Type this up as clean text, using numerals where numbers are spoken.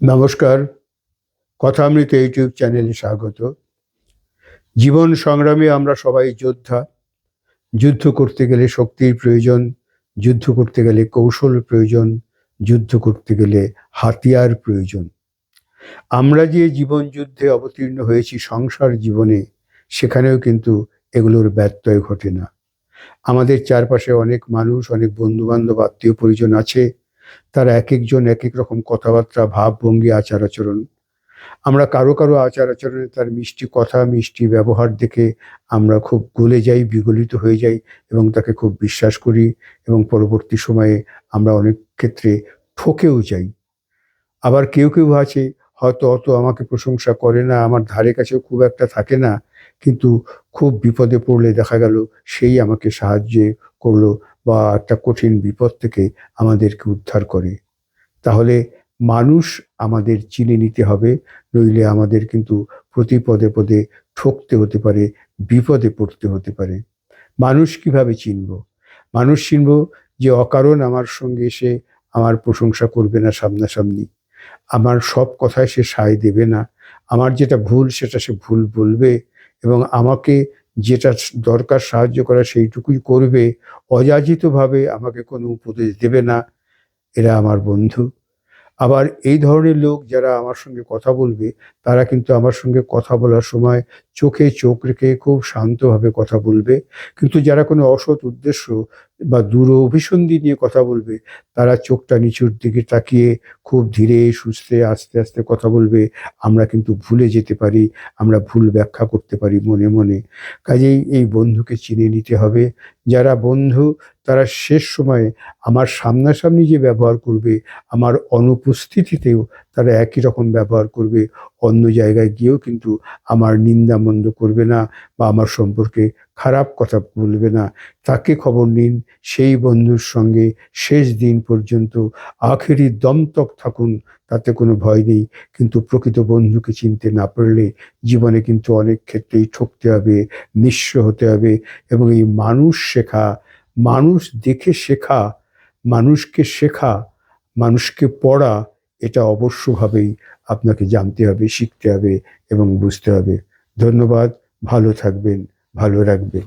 নমস্কার, কথামৃত ইউটিউব চ্যানেলে স্বাগত। জীবন সংগ্রামে আমরা সবাই যোদ্ধা। যুদ্ধ করতে গেলে শক্তির প্রয়োজন, যুদ্ধ করতে গেলে কৌশল প্রয়োজন, যুদ্ধ করতে গেলে হাতিয়ার প্রয়োজন। আমরা যে জীবন যুদ্ধে অবতীর্ণ হয়েছি সংসার জীবনে, সেখানেও কিন্তু এগুলোর ব্যত্যয় ঘটে না। আমাদের চারপাশে অনেক মানুষ, অনেক বন্ধুবান্ধব, আত্মীয় পরিজন আছে। তারা এক একজন এক এক রকম কথাবার্তা, ভাবভঙ্গি, আচার আচরণ। আমরা কারো কারো আচার আচরণে, তার মিষ্টি কথা, মিষ্টি ব্যবহার দেখে আমরা খুব গলে যাই, বিগলিত হয়ে যাই এবং তাকে খুব বিশ্বাস করি এবং পরবর্তী সময়ে আমরা অনেক ক্ষেত্রে ঠকেও যাই। আবার কেউ কেউ আছে হয়তো অত আমাকে প্রশংসা করে না, আমার ধারে কাছেও খুব একটা থাকে না, কিন্তু খুব বিপদে পড়লে দেখা গেল সেই আমাকে সাহায্য করলো বা একটা কঠিন বিপদ থেকে আমাদেরকে উদ্ধার করে। তাহলে মানুষ আমাদের চিনে নিতে হবে, নইলে আমাদের কিন্তু প্রতি পদে পদে ঠকতে হতে পারে, বিপদে পড়তে হতে পারে। মানুষ কিভাবে চিনব? মানুষ চিনব যে অকারণ আমার সঙ্গে এসে আমার প্রশংসা করবে না সামনাসামনি, আমার সব কথায় সে সায় দেবে না, আমার যেটা ভুল সেটা সে ভুল বলবে এবং আমাকে যেটা দরকার সাহায্য করা সেইটুকুই করবে, অযাচিতভাবে আমাকে কোনো উপদেশ দেবে না। এরা আমার বন্ধু। আবার এই ধরনের লোক যারা আমার সঙ্গে কথা বলবে, তারা কিন্তু আমার সঙ্গে কথা বলার সময় চোখে চোখ রেখে খুব শান্তভাবে কথা বলবে। কিন্তু যারা কোনো অসৎ উদ্দেশ্য বা অভিসন্ধি নিয়ে কথা বলবে, তারা চোখটা নিচুর দিকে তাকিয়ে খুব ধীরে সুস্থে আস্তে আস্তে কথা বলবে। আমরা কিন্তু ভুলে যেতে পারি, আমরা ভুল ব্যাখ্যা করতে পারি মনে মনে। কাজেই এই বন্ধুকে চিনে নিতে হবে। যারা বন্ধু, তারা শেষ সময়ে আমার সামনাসামনি যে ব্যবহার করবে, আমার অনুপস্থিতিতেও তারা একই রকম ব্যবহার করবে। অন্য জায়গায় গিয়েও কিন্তু আমার নিন্দামন্দ করবে না বা আমার সম্পর্কে খারাপ কথা বলবে না। তাকে খবর নিন, সেই বন্ধুর সঙ্গে শেষ দিন পর্যন্ত আখেরি দম তক থাকুন, তাতে কোনো ভয় নেই। কিন্তু প্রকৃত বন্ধুকে চিনতে না পারলে জীবনে কিন্তু অনেক ক্ষেত্রেই ঠকতে হবে, নিঃস্ব হতে হবে। এবং এই মানুষ শেখা, মানুষ দেখে শেখা, মানুষকে শেখা, মানুষকে পড়া, এটা অবশ্যভাবেই আপনাকে জানতে হবে, শিখতে হবে এবং বুঝতে হবে। ধন্যবাদ। ভালো থাকবেন, ভালো রাখবেন।